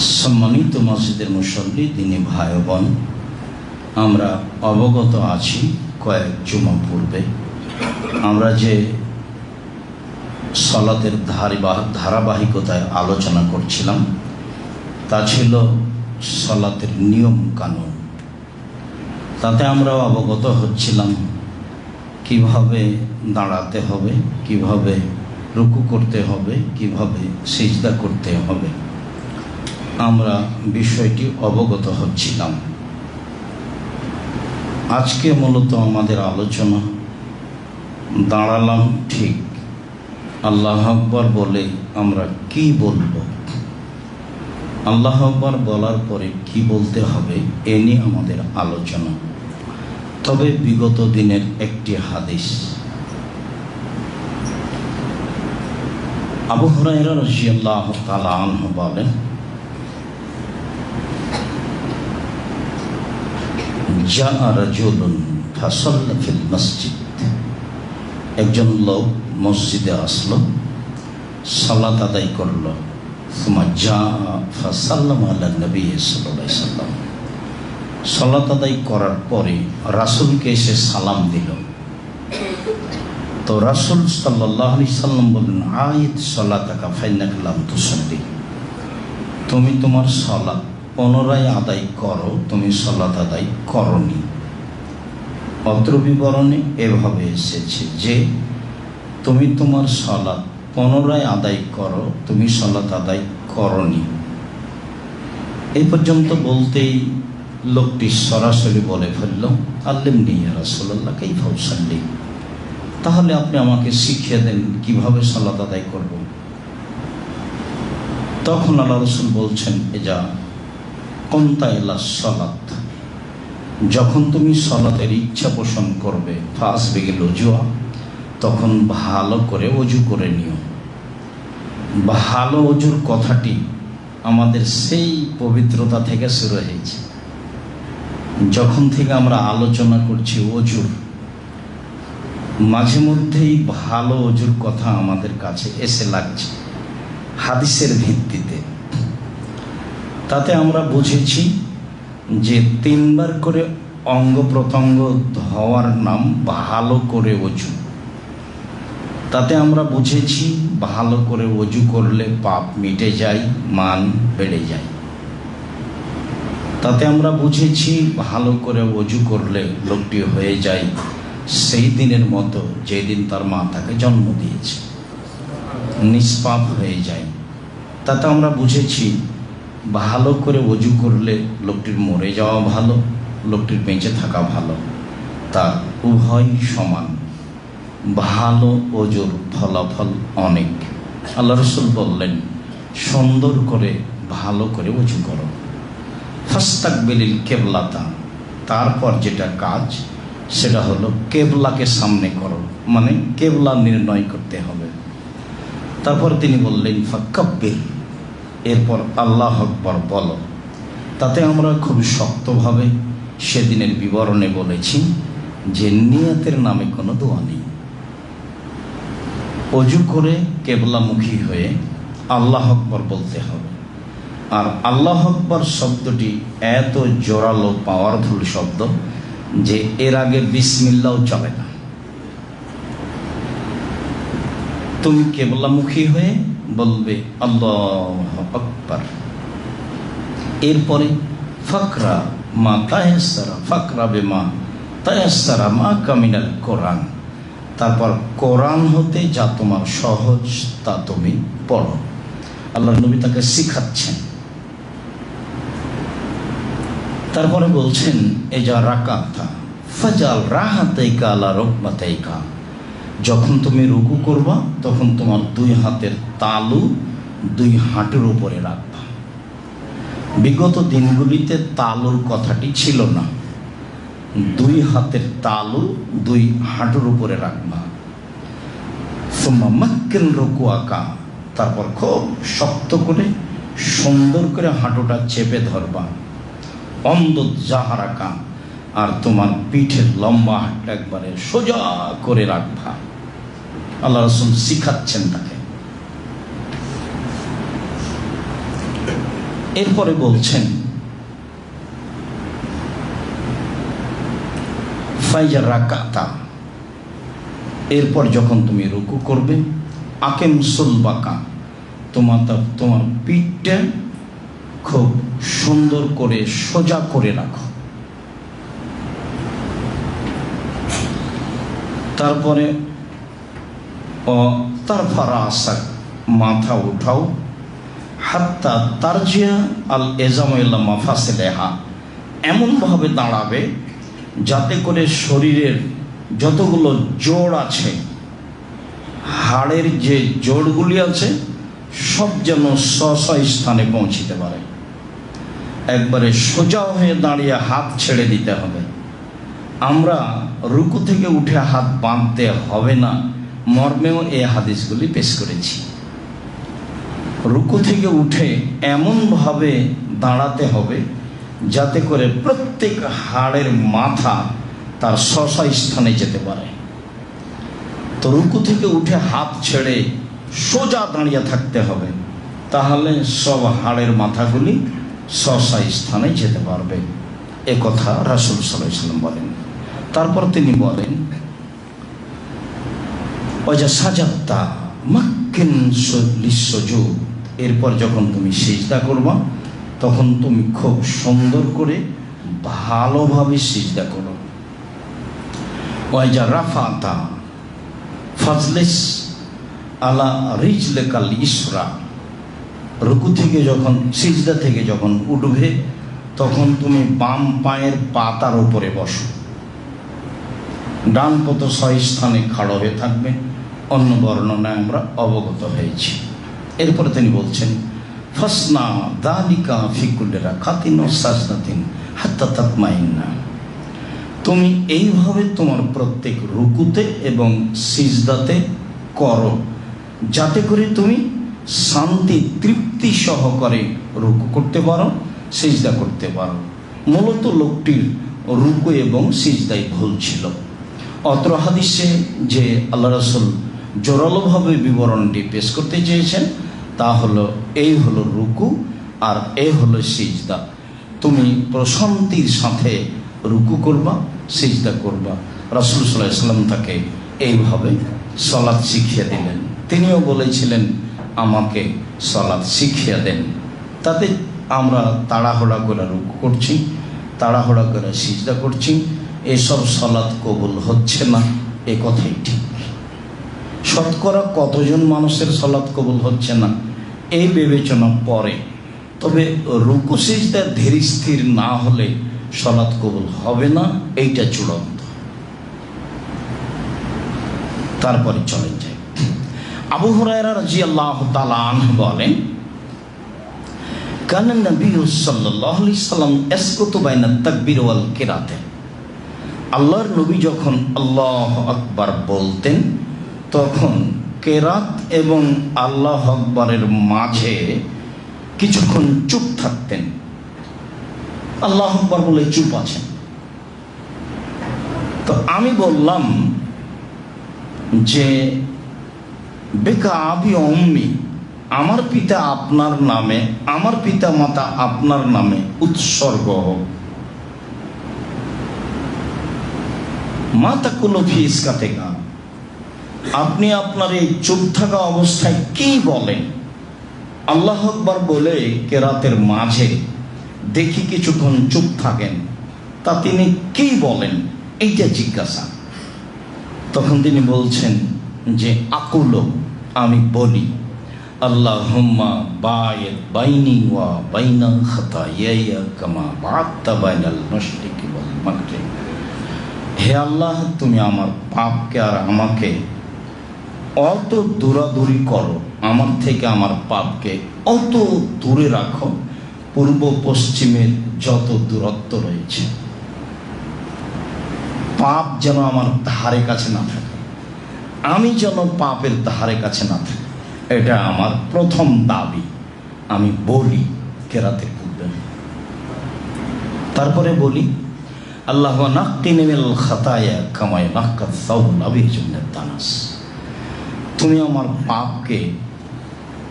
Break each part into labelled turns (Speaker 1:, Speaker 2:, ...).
Speaker 1: সম্মানিত মসজিদের মুসল্লি দিনী ভাই বোন, আমরা অবগত আছি কয়েক জুমা পূর্বে আমরা যে সালাতের ধারাবাহিকতায় আলোচনা করছিলাম তা ছিল সালাতের নিয়ম কানুন। তাতে আমরা অবগত হচ্ছিলাম কিভাবে দাঁড়াতে হবে, কিভাবে রুকু করতে হবে, কিভাবে সিজদা করতে হবে। আমরা বিষয়টি অবগত হচ্ছিলাম। আজকে মূলত আমাদের আলোচনা দাঁড়ালাম ঠিক, আল্লাহু আকবার বলে আমরা কি বলবো, আল্লাহু আকবার বলার পরে কি বলতে হবে এ নিয়ে আমাদের আলোচনা। তবে বিগত দিনের একটি হাদিস, আবু হুরায়রা রাদিয়াল্লাহু তাআলা আনহু বলেন, জাআ রাজুলুন ফাসাল্লা ফিল মসজিদ, একজন লোক মসজিদে আসলো, সালাত আদায় করলো। সুম্মা জাআ ফাসাল্লামা আলা নবী সাল্লাল্লাহু আলাইহি ওয়াসাল্লাম, সালাত আদায় করার পরে রাসূলকে এসে সালাম দিল। তো রাসূল সাল্লাল্লাহু আলাইহি ওয়াসাল্লাম বললেন, আইদ সালাতাকা ফাইন্নাকা লাম তুসাল্লি, তুমি তোমার সালাত পুনরায় আদায় করো, তুমি সালাত আদায় করনি। অত্র বিবরণে এভাবে এসেছে যে তুমি তোমার সালাত পুনরায় আদায় করো, তুমি সালাত আদায় করনি। এই পর্যন্ত বলতেই লোকটি সরাসরি বলে ফেলল, আল্লিমনি ইয়া রাসূলুল্লাহ কাইফা উসাল্লি, তাহলে আপনি আমাকে শিখিয়ে দেন কিভাবে সালাত আদায় করব। তখন আল্লাহ রাসূল বলছেন, এজা কুনতা ইলা সালাত, যখন তুমি সালাতের ইচ্ছা পোষণ করবে, ফাসবিগিল উজুয়া, তখন ভালো করে ওযু করে নিও। ভালো ওযুর কথাটি আমাদের সেই পবিত্রতা থেকে শুরু হয়েছে। যখন থেকে আমরা আলোচনা করছি ওযুর, মাঝে মধ্যেই ভালো ওযুর কথা আমাদের কাছে এসে লাগছে হাদিসের ভিত্তিতে। তাতে আমরা বুঝেছি যে 3 বার করে অঙ্গ প্রত্যঙ্গ ধোয়ার নাম ভালো করে ওযু। তাতে আমরা বুঝেছি ভালো করে ওযু করলে পাপ মিটে যায়, মান বেড়ে যায়। তাতে আমরা বুঝেছি ভালো করে ওযু করলে লোকটি হয়ে যায় সেই দিনের মতো যেদিন তার মা তাকে জন্ম দিয়েছে, নিষ্পাপ হয়ে যায়। তাতে আমরা বুঝেছি ভালো করে ওযু করলে লোকটির মরে যাওয়া ভালো, লোকটির বেঁচে থাকা ভালো, তার উভয় সমান। ভালো ওযুর ফলাফল অনেক। আল্লাহ রাসূল বললেন, সুন্দর করে ভালো করে ওযু করো। ফাস্তাকবিলিল কিবলাতা, তারপর যেটা কাজ সেটা হলো কেবলাকে সামনে করো, মানে কেবলা নির্ণয় করতে হবে। তারপর তিনি বললেন ফাকাব্বির, এরপর আল্লাহু আকবার বলো। তাতে আমরা খুব শক্তভাবে সেদিনের বিবরণে বলেছি যে নিয়তের নামে কোনো দোয়া নেই। ওযু করে কেবলামুখী হয়ে আল্লাহু আকবার বলতে হবে। আর আল্লাহু আকবার শব্দটি এত জোরালো পাওয়ারফুল শব্দ যে এর আগে বিসমিল্লাহও চলে না। তুমি কেবলামুখী হয়ে বলবে আল্লাহু আকবার। এরপরে ফাকরা মা তায়াসসারা, ফাকরা বিমা তায়াসসারা মা কামিনাল কোরআন, তারপর কোরআন হতে যা তোমার সহজ তা তুমি পড়ো। আল্লাহ নবী তাকে শিখাচ্ছেন। তারপরে বলছেন, এজা রাকাতা ফাজাল রাহাতাইকা আলা রুকবাতাইকা, যখন তুমি রুকু করবা তখন তোমার 2 হাতের তালু 2 হাঁটুর উপরে রাখবা। বিগত দিনগুলিতে তালুর কথাটি ছিল না, 2 হাতের তালু 2 হাঁটুর উপরে রাখবা। সুম্মা মাক্কিন রুকুআকা, তারপর খুব শক্ত করে সুন্দর করে হাঁটুটা চেপে ধরবা। অন্দত জাহারাকা, আর তোমার পিঠের লম্বা হাতটা একবারে সোজা করে রাখবা। আল্লাহ রাসূল শিখাচ্ছেন তাকে। এরপরে বলছেন ফাইজা রাকাতা, এরপর যখন তুমি রুকু করবে, আকিম সুলবাকা, তোমার পিঠটা খুব সুন্দর করে সোজা করে রাখো। তারপরে তারফা রাসাক, মাথা উঠাও, হাত্তা তারজিয়া আল এজামাইল্লা মাফাসিলেহা, এমনভাবে দাঁড়াবে যাতে করে শরীরের যতগুলো জোড় আছে, হাড়ের যে জোড়গুলি আছে সব যেন স্ব স্থানে পৌঁছিতে পারে। একবারে সোজা হয়ে দাঁড়িয়ে হাত ছেড়ে দিতে হবে। আমরা রুকু থেকে উঠে হাত বাঁধতে হবে না মর্মেও এই হাদিসগুলি পেশ করেছি। রুকু থেকে উঠে এমনভাবে দাঁড়াতে হবে যাতে করে প্রত্যেক হাড়ের মাথা তার স্ব স্থানে যেতে পারে। তো রুকু থেকে উঠে হাত ছেড়ে সোজা দাঁড়িয়ে থাকতে হবে, তাহলে সব হাড়ের মাথাগুলি স্ব স্থানে যেতে পারবে। এ কথা রাসূল সাল্লাল্লাহু আলাইহি ওয়াসাল্লাম বলেন। তারপর তিনি বলেন ওয়াজা সাজাদতা মাক্কিন লিসসুজুদ, এরপর যখন তুমি সিজদা করবা তখন তুমি খুব সুন্দর করে ভালোভাবে সিজদা করো। ওয়াজা রাফাতা ফাজলিস আলা রিজলিকাল ইসরা, রুকু থেকে যখন সিজদা থেকে যখন উঠবে তখন তুমি বাম পায়ের পাতার উপরে বসো, ডান পত স্থানে খাড়া হয়ে থাকবে। অন্য বর্ণনায় আমরা অবগত হয়েছি। এরপরে তিনি বলছেন ফাসনা দালিকা ফি কুল্লি রাকাতিন ওয়া সাজদাতিন হাত্তা তাতমাইন্না, তুমি এইভাবে তোমার প্রত্যেক রুকুতে এবং সিজদাতে করো যাতে করে তুমি শান্তি তৃপ্তি সহকারে রুকু করতে পারো, সিজদা করতে পারো। মূলত লোকটির রুকু এবং সিজদাই ভুল ছিল। অত্র হাদিসে যে আল্লাহ রাসূল জোরালোভাবে বিবরণটি পেশ করতে চেয়েছেন তা হলো এই হলো রুকু আর এই হলো সিজদা। তুমি প্রশান্তির সাথে রুকু করবা, সিজদা করবা। রাসূল সাল্লাল্লাহু আলাইহি ওয়াসাল্লাম তাকে এইভাবে সালাত শিখিয়ে দিলেন। তিনিও বলেছিলেন আমাকে সালাত শিখিয়ে দেন। তাতে আমরা তাড়াহুড়া করে রুকু করছি, তাড়াহুড়া করে সিজদা করছি, এসব সালাত কবুল হচ্ছে না, এ কথাই ঠিক। শতকরা কতজন মানুষের সালাত কবুল হচ্ছে না এই বিবেচনা পরে, তবে রুকু সিজদা ধীর স্থির না হলে সালাত কবুল হবে না, এইটা চূড়ান্ত। তারপরে চলে যায় আবু হুরায়রা রাদিয়াল্লাহু তাআলা আনহু বলেন কানা নবী সাল্লাল্লাহু আলাইহি সাল্লাম ইয়াসকুতু বাইনা তাকবীর ওয়াল কিরাতে, আল্লাহর নবী যখন আল্লাহু আকবার বলতেন তখন কেরাত এবং আল্লাহু আকবারের মাঝে কিছুক্ষণ চুপ থাকতেন। আল্লাহু আকবার বলে চুপ আছেন। তো আমি বললাম যে বেকা আবি উম্মি, আমার পিতা আপনার নামে, আমার পিতা মাতা আপনার নামে উৎসর্গ হোক। মাতা কুলো ফি ইসকাতেকা, আপনি আপনার এই চুপ থাকা অবস্থায় কি বলেন? আল্লাহু আকবার বলে কেরাতের মাঝে দেখি কিছুক্ষণ চুপ থাকেন, তা তিনি কি বলেন এইটা জিজ্ঞাসা। তখন তিনি বলছেন যে আকুলো, আমি বলি আল্লাহুম্মা বায়িদ বাইনি ওয়া বাইনা খাতায়ায়া কামা বা'আদতা বাইনাল মাশরিকি ওয়াল মাগরিব, হে আল্লাহ তুমি আমার পাপকে আর আমাকে অত দূরাদূরি করো, আমার থেকে আমার পাপকে অত দূরে রাখো পূর্ব পশ্চিমের যত দূরত্ব রয়েছে, পাপ যেন আমার ধারে কাছে না থাকে, আমি যেন পাপের ধারে কাছে না থাকি। এটা আমার প্রথম দাবি, আমি বলি কেরাতের পূর্বে। তারপরে বলি আল্লাহ নাক্কিনি মিনাল খাতায়া কামা ইয়ানাক্কাস সাওবুল আবিজ মিনাদ দানাস, তুমি আমার পাপকে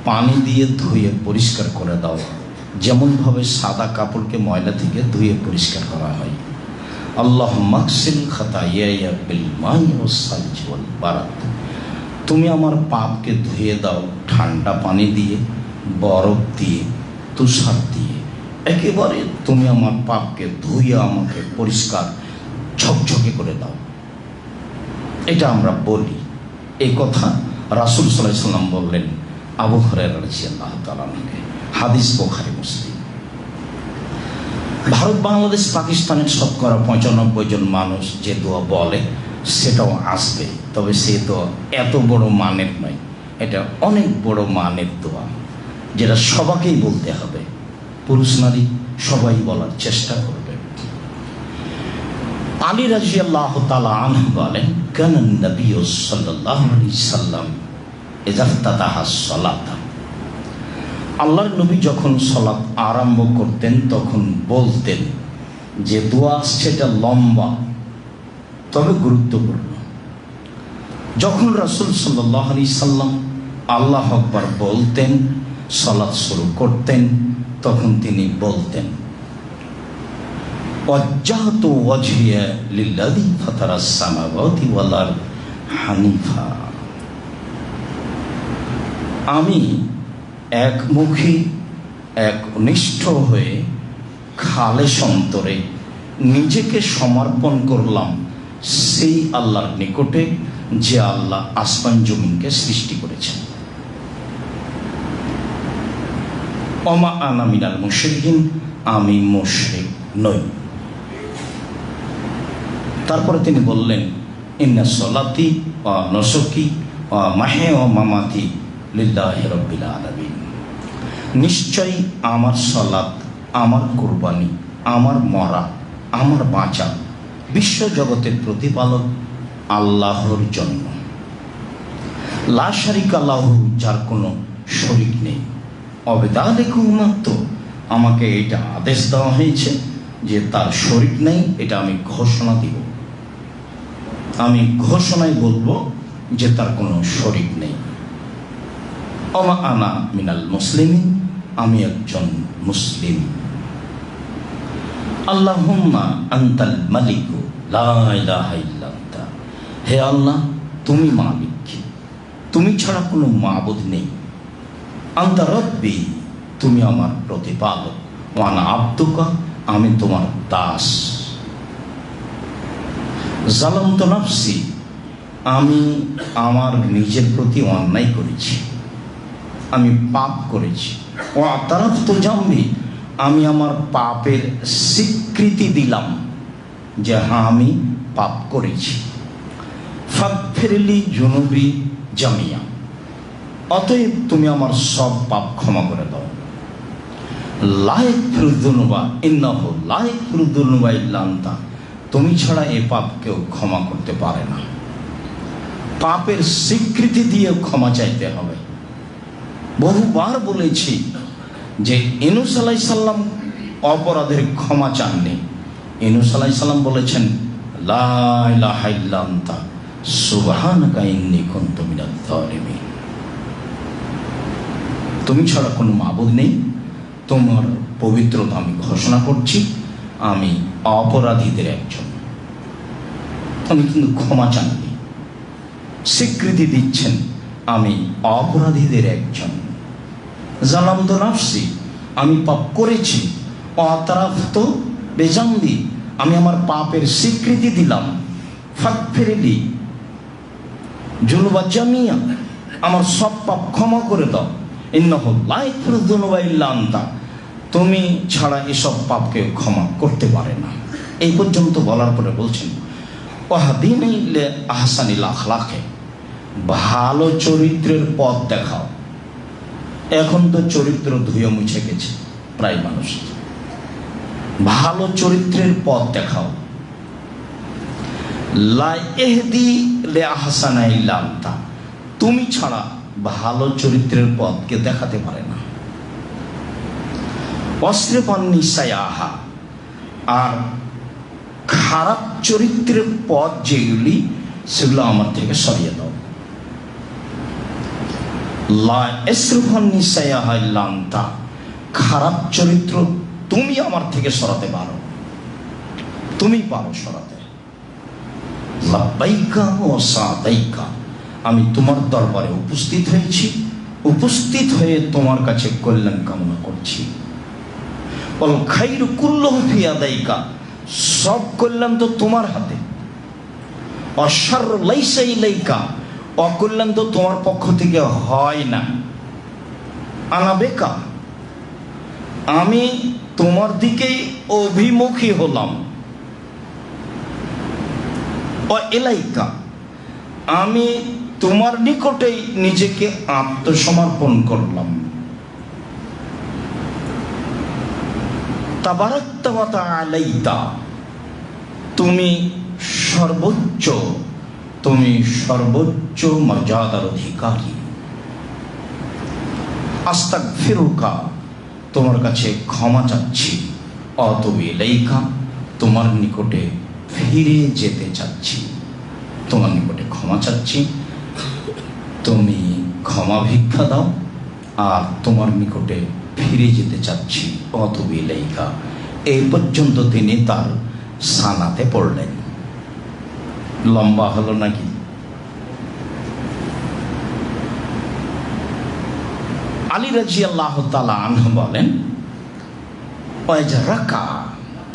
Speaker 1: পানি দিয়ে ধুয়ে পরিষ্কার করে দাও যেমনভাবে সাদা কাপড়কে ময়লা থেকে ধুয়ে পরিষ্কার করা হয়। আল্লাহ মাকসিল খাতায়া বিল মাই ওয়াস সালজি ওয়াল বারাদ, তুমি আমার পাপকে ধুয়ে দাও ঠান্ডা পানি দিয়ে, বরফ দিয়ে, তুষার দিয়ে, একেবারে তুমি আমার পাপকে ধুয়ে আমাকে পরিষ্কার ঝকঝকে করে দাও। এটা আমরা বলি। এই কথা রাসূল সাল্লাল্লাহু আলাইহি সাল্লাম বললেন আবু হুরায়রা রাদিয়াল্লাহু তাআলা আনহু। হাদিস বুখারী মুসলিম। ভারত, বাংলাদেশ, পাকিস্তানের শতকরা ৯৫ জন মানুষ যে দোয়া বলে সেটাও আসবে, তবে সে দোয়া এত বড় মানের নয়। এটা অনেক বড় মানের দোয়া, যেটা সবাইকেই বলতে হবে, পুরুষ নারী সবাই বলার চেষ্টা করবে। আলী রাদিয়াল্লাহু তাআলা আনহু বলেন, কানা নবী সাল্লাল্লাহু আলাইহি সাল্লাম ইযা ইফতাতাহা সালাতা, আল্লাহর নবী যখন সালাত আরম্ভ করতেন তখন বলতেন, যে দোয়া আসছে এটা লম্বা তবে গুরুত্বপূর্ণ। যখন রাসূল সাল্লাল্লাহু আলাইহি সাল্লাম আল্লাহু আকবার বলতেন, সালাত শুরু করতেন, তখন তিনি বলতেন, ওয়াজ্জাহতু ওয়াজহিয়া লিল্লাযী ফাতারাস সামাওয়াতি ওয়াল আরদ হানিফা, আমি একমুখী একনিষ্ঠ হয়ে খালেস অন্তরে নিজেকে সমর্পণ করলাম সেই আল্লাহর নিকটে, যে আল্লাহ আসমান জমিনকে সৃষ্টি করেছেন। ওমা আনা মিনাল মুশরিকিন, আমি মুশরিক নই। তারপরে তিনি বললেন, ইন্না সলাতি ওয়া নুসুকি ওয়া মাহইয়া ওয়া মামাতি লিল্লাহি রাব্বিল আলামিন, নিশ্চয়ই আমার সালাত, আমার কুরবানি, আমার মরা, আমার বাঁচা বিশ্ব জগতের প্রতিপালক আল্লাহর জন্য। লা শারিকা লাহু, যার কোনো শরীক নেই। অবেদালিকু উম্মাতু, আমাকে এটা আদেশ দেওয়া হয়েছে যে তার শরীক নেই, এটা আমি ঘোষণা দিব। আমি ঘোষণায় বলবো যে তার কোনো শরীক নেই। ওমা আনা মিনাল মুসলিমিন, আমি একজন মুসলিম। আল্লাহুম্মা আনতাল মালিকু লা ইলাহা ইল্লা আনতা, হে আল্লাহ তুমি মালিক, তুমি ছাড়া কোনো মাবুদ নেই। আনতা রব্বি, তুমি আমার প্রতিপালক। ওয়া আনা আবদুকা, আমি তোমার দাস। যালামতু নাফসি, আমি আমার নিজের প্রতি অন্যায় করেছি, আমি পাপ করেছি। ওয়া তারাফতু জামবি, আমি আমার পাপের স্বীকৃতি দিলাম যে হ্যাঁ আমি পাপ করেছি। ফাগফিরলি যুনুবি জামিয়া, অতএব তুমি আমার সব পাপ ক্ষমা করে দাও। লা ইয়াগফিরুয যুনুবা ইন্নাহু লা ইয়াগফিরুয যুনুবা ইল্লা আনতা, তুমি ছাড়া এ পাপ কেউ ক্ষমা করতে পারে না। পাপের স্বীকৃতি দিয়ে ক্ষমা চাইতে হবে। বহুবার বলেছি যে ইউনূস আলাইহিস সালাম অপরাধের ক্ষমা চাননি। ইউনূস আলাইহিস সালাম বলেছেন, লা ইলাহা ইল্লা আনতা সুবহানাকা ইন্নী কুনতু মিনাজ জালিমিন, তুমি ছাড়া কোনো মাবুদ নেই, তোমার পবিত্রতা আমি ঘোষণা করছি, আমি অপরাধীদের একজন। আমি কিন্তু ক্ষমা চাননি, স্বীকৃতি দিচ্ছেন আমি অপরাধীদের একজন। যালামতু নাফসি, আমি পাপ করেছি। অতারাফতু বিজামবি, আমি আমার পাপের স্বীকৃতি দিলাম। ফাগফিরলি যুনুবা জামিয়া, আমার সব পাপ ক্ষমা করে দাও। ইন্নাহু লা ইয়াগফিরুয যুনুবা ইল্লা আনতা, তুমি ছাড়া এসব পাপকে ক্ষমা করতে পারে না। এই পর্যন্ত বলার পরে বলছেন, ওয়াহদিনি ইলা আহসানিল আখলাকে, ভালো চরিত্রের পথ দেখাও। এখন তো চরিত্র ধুয়ে মুছে গেছে প্রায় মানুষ। ভালো চরিত্রের পথ দেখাও। লা ইহদি লি আহসানা ইল্লা আনতা, তুমি ছাড়া ভালো চরিত্রের পথ কে দেখাতে পারে না। ওয়াসরিফান নিসায়াহা, আর খারাপ চরিত্রের পথ যেগুলি সেগুলো আমার থেকে সরিয়ে দাও। লা ইসরিফান নিসায়াহা ইল্লা আনতা, খারাপ চরিত্র তুমি আমার থেকে সরাতে পারো, তুমি পারো সরাতে। লাব্বাইকা ওয়া সাদাইকা, আমি তোমার দরবারে উপস্থিত হয়েছি, উপস্থিত হয়ে তোমার কাছে কল্যাণ কামনা করছি। ওয়াল খাইরু কুল্লুহু ফি ইয়াদাইকা, সব কল্যাণ তো তোমার হাতে। অশাররু লাইসা ইলাইকা, অকল্যাণ তো তোমার পক্ষ থেকে হয় না। আনা বেকা, আমি তোমার দিকেই অভিমুখী হলাম। ও এলাইকা, আমি তোমার নিকটেই নিজেকে আত্মসমর্পণ করলাম। তাবারাকতা ওয়া তাআলাইতা, তুমি সর্বোচ্চ, তুমি সর্বোচ্চ মর্যাদার অধিকারী। আস্তাগফিরুকা, তোমার কাছে ক্ষমা চাচ্ছি। অতুবু ইলাইকা, তোমার নিকটে ফিরে যেতে চাচ্ছি, তোমার নিকটে ক্ষমা চাচ্ছি, তুমি ক্ষমা ভিক্ষা দাও, আর তোমার নিকটে ফিরে যেতে চাচ্ছি। অতুবু ইলাইকা, এই পর্যন্ত তিনি তার সানাতে পড়লেন। লম্বা হলো নাকি? আলী রাদিয়াল্লাহু তাআলা আনহু বলেন, ওয়াজরাকা,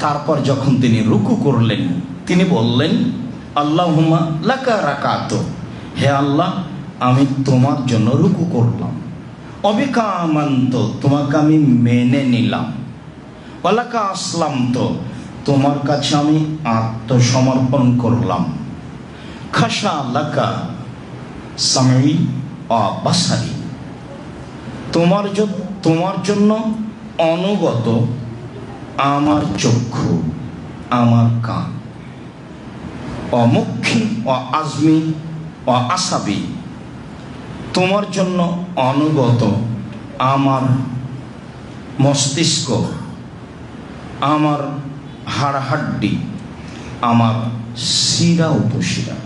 Speaker 1: তারপর যখন তিনি রুকু করলেন তিনি বললেন, আল্লাহুম্মা লাকা রাকাতু, হে আল্লাহ আমি তোমার জন্য রুকু করলাম। অবিকা আমান্ত, তোমাকে আমি মেনে নিলাম। ওয়ালাকা আসলামতু, তোমার কাছে আমি আত্মসমর্পণ করলাম। খাশা লাকা সামঈ ওয়া বাসারি, তোমার জন্য অনুগত আমার চক্ষু, আমার কান। অমুখী ও আজমি ও আসাবি, তোমার জন্য অনুগত আমার মস্তিষ্ক, আমার হাড়হাড্ডি, আমার শিরা উপশিরা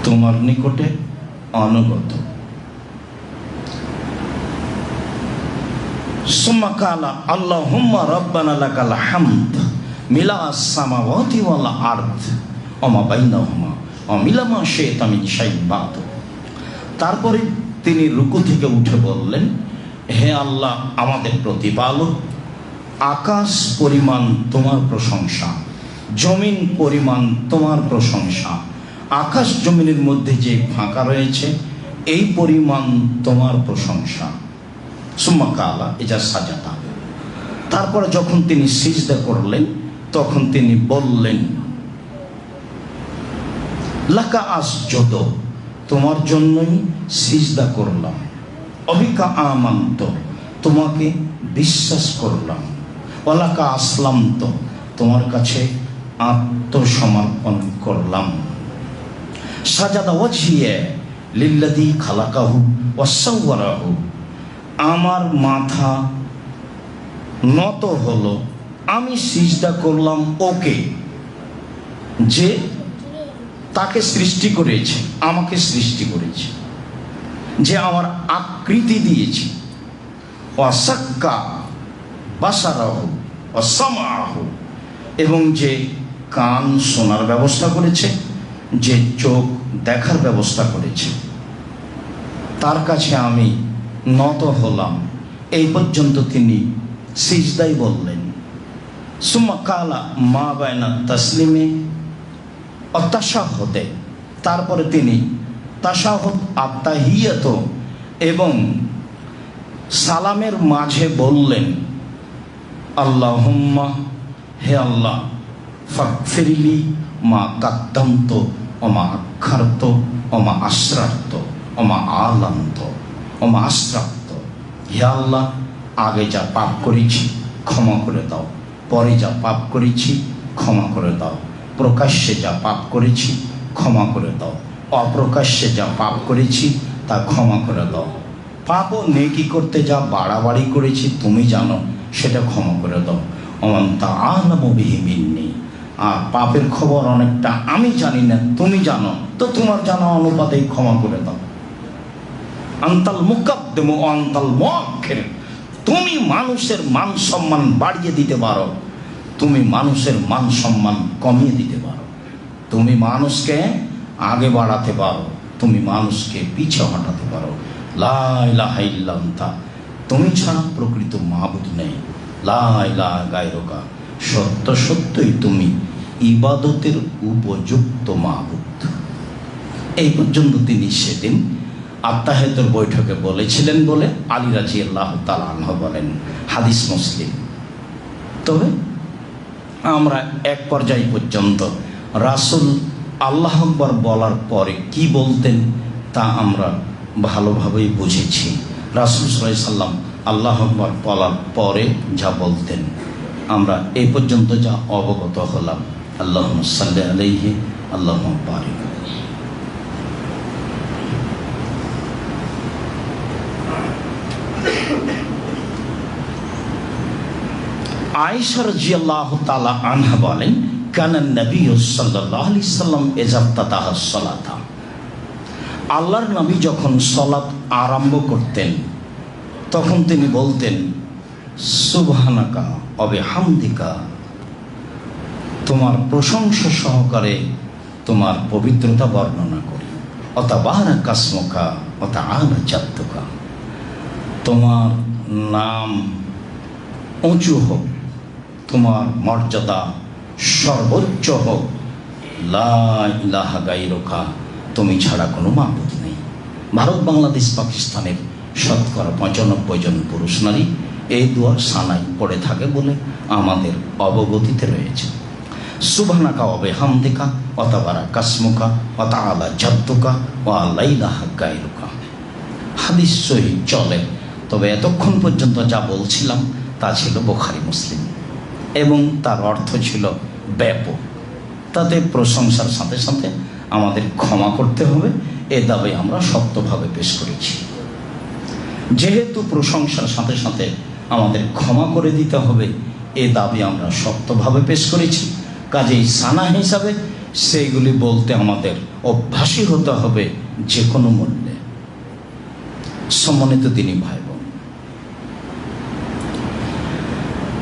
Speaker 1: তোমার নিকটে অনুগত। সুম্মা কালা আল্লাহুম্মা রাব্বানা লাকাল হামদ মিলা আস-সামাওয়াতি ওয়াল আরদ ওয়া মা বাইনাহুমা ওয়া মিলা মা শি'তা মিন শাইইন বা'দ। তারপরে তিনি রুকু থেকে উঠে বললেন, হে আল্লাহ আমাদের প্রতিপালক, আকাশ পরিমাণ তোমার প্রশংসা, জমিন পরিমাণ তোমার প্রশংসা, আকাশ জমিনের মধ্যে যে ফাঁকা রয়েছে এই পরিমাণ তোমার প্রশংসা। সুম্মা কালা ইজা সাজাদা, তারপরে যখন তিনি সিজদা করলেন তখন তিনি বললেন, লাকা আসজুদু, তোমার জন্যই সিজদা করলাম। অবিকা আমান্ত, তোমাকে বিশ্বাস করলাম। ওয়ালাকা আসলামত, তোমার কাছে আত্মসমর্পণ করলাম। সাজাদা ওয়াজহিয়া লিল্লাযী খালাকাহু ওয়া সাওয়ারাহু, আমার মাথা নত হলো, আমি সিজদা করলাম ওকে, যে তাকে সৃষ্টি করেছে, আমাকে সৃষ্টি করেছে, যে আমার আকৃতি দিয়েছে। ওয়াসাক্কা বাসারাহু ওয়া সামাহু, এবং যে কান শোনার ব্যবস্থা করেছে, যে চোখ দেখার ব্যবস্থা করেছে, তার কাছে আমি নত হলাম। এই পর্যন্ত তিনি সিজদাই বললেন। সুম্মা কালা মা বাইনা তাসলিমে ও তাশাহুদে, তারপরে তিনি তাশাহুদ আত্তাহিয়াত এবং সালামের মাঝে বললেন, আল্লাহুম্মা, হে আল্লাহ, ফাগফিরলি মা কাদ্দামত ও মা আখারত ও মা আসরারত ও মা আলান্ত ও মা আসরারত, হে আল্লাহ আগে যা পাপ করেছি ক্ষমা করে দাও, পরে যা পাপ করেছি ক্ষমা করে দাও, প্রকাশ্যে যা পাপ করেছি ক্ষমা করে দাও, অপ্রকাশ্যে যা পাপ করেছি তা ক্ষমা করে দাও, পাপ ও নেকি করতে যা বাড়াবাড়ি করেছি তুমি জানো, সেটা ক্ষমা করে দাও। ওমান তা'আলামু বিহি মিন্নি, আর পাপের খবর অনেকটা আমি জানি না, তুমি জানো, তো তোমার জানা অনুপাতেই ক্ষমা করে দাও। আনতাল মুকাদ্দিমু ওয়া আনতাল মুআখির, তুমি মানুষের মান সম্মান বাড়িয়ে দিতে পারো, তুমি মানুষের মান সম্মান কমিয়ে দিতে পারো, তুমি মানুষকে আগে বাড়াতে পারো, তুমি মানুষকে পিছে হটাতে পারো। লা ইলাহা ইল্লা আনতা, তুমি ছাড়া প্রকৃত মাবুদ নেই। লা ইলাহা গায়রুকা, সত্য সত্যই তুমি ইবাদতের উপযুক্ত মাবুদ। এই পর্যন্ত তিনি সেদিন আত্তাহিয়াতুর বৈঠকে বলেছিলেন বলে আলী রাদিয়াল্লাহু তাআলা আনহু বলেন, হাদিস মুসলিম। তবে আমরা এক পর্যায় পর্যন্ত রাসূল আল্লাহু আকবার বলার পরে কি বলতেন তা আমরা ভালোভাবেই বুঝেছি। রাসূল সাল্লাল্লাহু আলাইহি সাল্লাম আল্লাহু আকবার বলার পরে যা বলতেন আমরা এই পর্যন্ত যা অবগত হলাম। আল্লাহুম্মা সাল্লি আলাইহি, আল্লাহুম্মা বারিক। আয়েশা রাদিয়াল্লাহু তাআলা আনহা বলেন, কানা নবী সাল্লাল্লাহু আলাইহি সাল্লাম ইযা ইফতাতাহা সালাতা, আল্লাহর নবী যখন সালাত আরম্ভ করতেন তখন তিনি বলতেন, সুবহানাকা ওয়া বিহামদিকা, তোমার প্রশংসা সহকারে তোমার পবিত্রতা বর্ণনা করি। ওয়া তাবারাকা ইসমুকা ওয়া তাআলা জাদ্দুকা, তোমার নাম উঁচু হোক, তোমার মর্যাদা সর্বোচ্চ হোক। লা ইলাহা গায়রুকা, তুমি ছাড়া কোনো মাবুদ নেই। ভারত, বাংলাদেশ, পাকিস্তানের শতকরা 95 জন পুরুষ নারী এই দুয়ার সানাই পড়ে থাকে বলে আমাদের অবগতিতে রয়েছে। সুবহানাকা ওয়া বিহামদিকা ওয়া তাবারাকা ইসমুকা ওয়া তাআলা জাদ্দুকা ওয়া লা ইলাহা গায়রুকা। হাদিস সহিহ চলে, তবে এতক্ষণ পর্যন্ত যা বলছিলাম তা ছিল বুখারী মুসলিম এবং তার অর্থ ছিল ব্যাপক। তাতে প্রশংসার সাথে সাথে আমাদের ক্ষমা করতে হবে, এ দাবি আমরা শক্তভাবে পেশ করেছি। যেহেতু প্রশংসার সাথে সাথে আমাদের ক্ষমা করে দিতে হবে, এ দাবি আমরা শক্তভাবে পেশ করেছি। কাজেই সানা হিসাবে সেইগুলি বলতে আমাদের অভ্যাসী হতে হবে যে কোনো মূল্যে। সম্মানিত দিনী ভাই বোন,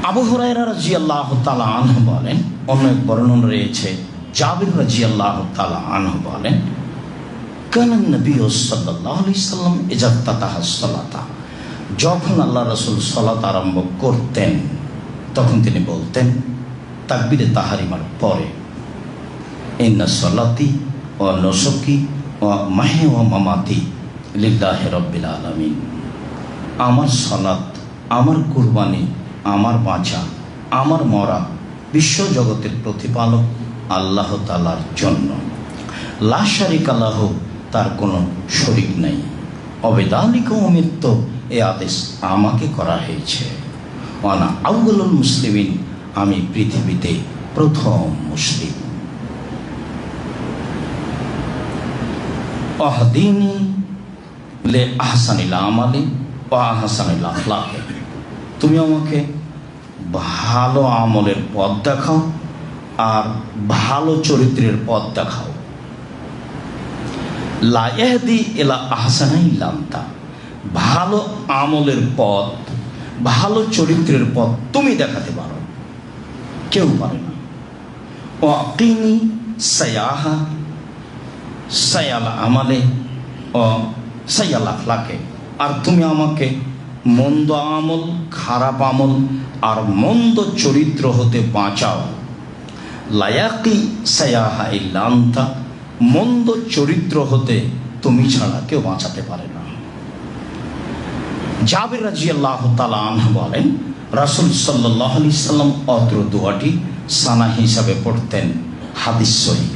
Speaker 1: আবু হুরায়রা রাদিয়াল্লাহু তাআলা আনহু বলেন, অন্য এক বর্ণনা রয়েছে জাবির রাদিয়াল্লাহু তাআলা আনহু বলেন, কানা নবী সাল্লাল্লাহু আলাইহি সাল্লাম ইযা ইফতাতাহা সালাতা, যখন আল্লাহ রাসূল সালাত আরম্ভ করতেন তখন তিনি বলতেন তাকবীরে তাহরিমার পরে, ইন্না সালাতি ওয়া নুসুকি ওয়া মাহি ওয়া মামাতি লিল্লাহি রাব্বিল আলামিন, আমার সালাত, আমার কুরবানি, আমার বাঁচা, আমার মরা বিশ্বজগতের প্রতিপালক আল্লাহ তাআলার জন্য। লা শারিকা লাহু, তার কোনো শরীক নাই। অবিদালিকা উমিরতু, এ আদেশ আমাকে করা হয়েছে। ওয়ানা আউয়ালুল মুসলিমিন, আমি পৃথিবীতে প্রথম মুসলিম। আহদিনি লে আহসানিল আমালি ওয়া আহসানিল আখলাকি, তুমি আমাকে ভালো আমলের পথ দেখাও আর ভালো চরিত্রের পথ দেখাও। লা ইয়াহদি ইলা আহসানা ইল্লা আনতা, ভালো আমলের পথ, ভালো চরিত্রের পথ তুমি দেখাতে পারো, কেউ পারে না। ওয়াকিনি সায়াহা সায়াল আমালে ও সায়াল আখলাকে, আর তুমি আমাকে মন্দ আমল, খারাপ আমল আর মন্দ চরিত্র হতে বাঁচাও। লায়াকি সায়াহা ইল্লা আনতা, মন্দ চরিত্র হতে তুমি ছাড়া কেউ বাঁচাতে পারে না। জাবির রাদিয়াল্লাহু তাআলা আনহু বলেন, রাসূল সাল্লাল্লাহু আলাইহি সাল্লাম অত্র দোয়াটি সানা হিসাবে পড়তেন। হাদিস সহিহ।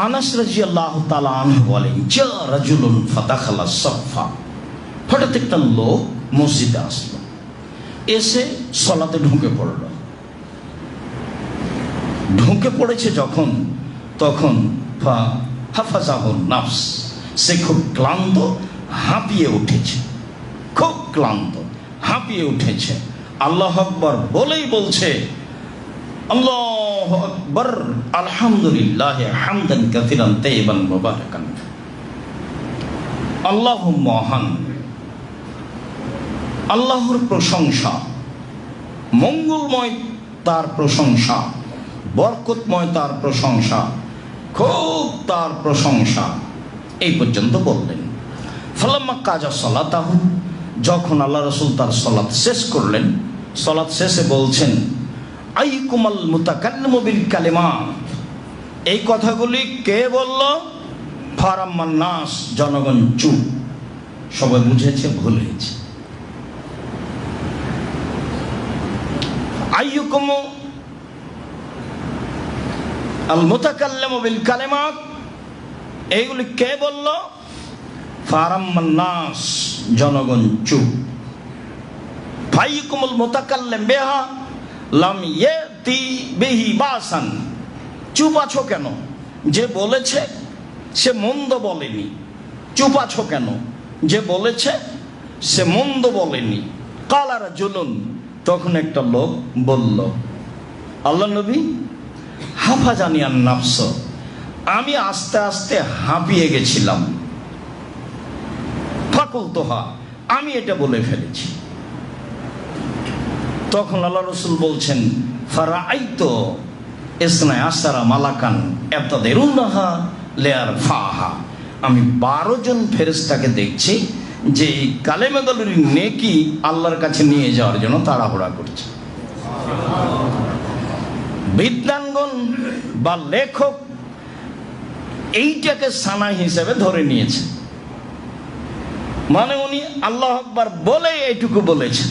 Speaker 1: আনাস রাদিয়াল্লাহু তাআলা আনহু বলেন, জা রাজুলুন ফাদাখালা সাফা, হঠাৎ একটা লোক মসজিদে আসলো, এসে সালাতে ঢুকে পড়ল। ঢুকে পড়েছে যখন, তখন হাফাজাহুন নাফস, সে খুব ক্লান্ত, হাঁপিয়ে উঠেছে, খুব ক্লান্ত, হাঁপিয়ে উঠেছে। আল্লাহু আকবার বলেই বলছে, আল্লাহু আকবার, আলহামদুলিল্লাহ হামদান কাসীরান তাইয়িবান মুবারাকান। আল্লাহ মহান, আল্লাহর প্রশংসা, মঙ্গলময় তার প্রশংসা, বরকতময় তার প্রশংসা, খুব তার প্রশংসা। এই পর্যন্ত বললেন। ফালাম্মা কাজা সালাতাহু, যখন আল্লাহ রাসূল তার সালাত শেষ করলেন, সালাত শেষে বলছেন আইকুমাল মুতাকাল্লিমু বিল কালিমাত, এই কথাগুলি কে বলল? ফারাম্মান নাস, জনগণ চুপ। সবাই বুঝেছে ভুল হয়েছে। আইয়ুকুম আল মুতাকাল্লিমু বিল কালিমাত, এইগুলি কে বলল? ফারাম্মান নাস, জনগণ চুপ। ফাইয়ুকুমুল মুতাকাল্লিম বিহা লাম ইয়াতি বিহি বাসান, চুপ আছো কেন? যে বলেছে সে মন্দ বলেনি, চুপ আছো কেন? যে বলেছে সে মন্দ বলেনি। কালা রাজুলুন, তখন একটা লোক বলল, আল্লাহ নবী, হাফাজানি আন নাফস, আমি আস্তে আস্তে হাঁপিয়ে গেছিলাম। ফাকুলতুহা, আমি এটা বলে ফেলেছি। তখন আল্লাহ রাসূল বলছেন ফারাআইতু ইসনা আশারা মালাকান ইয়াবতাদিরুনহা লিয়ারফাহা, আমি 12 জন ফেরেশতাকে দেখছি যে এই কালেমাগুলোর নেকি আল্লাহর কাছে নিয়ে যাওয়ার জন্য তাড়াহুড়া করছে। বিদ্বানগণ বা লেখক এইটাকে সানা হিসেবে ধরে নিয়েছে, মানে উনি আল্লাহ আকবার বলে এইটুকু বলেছেন।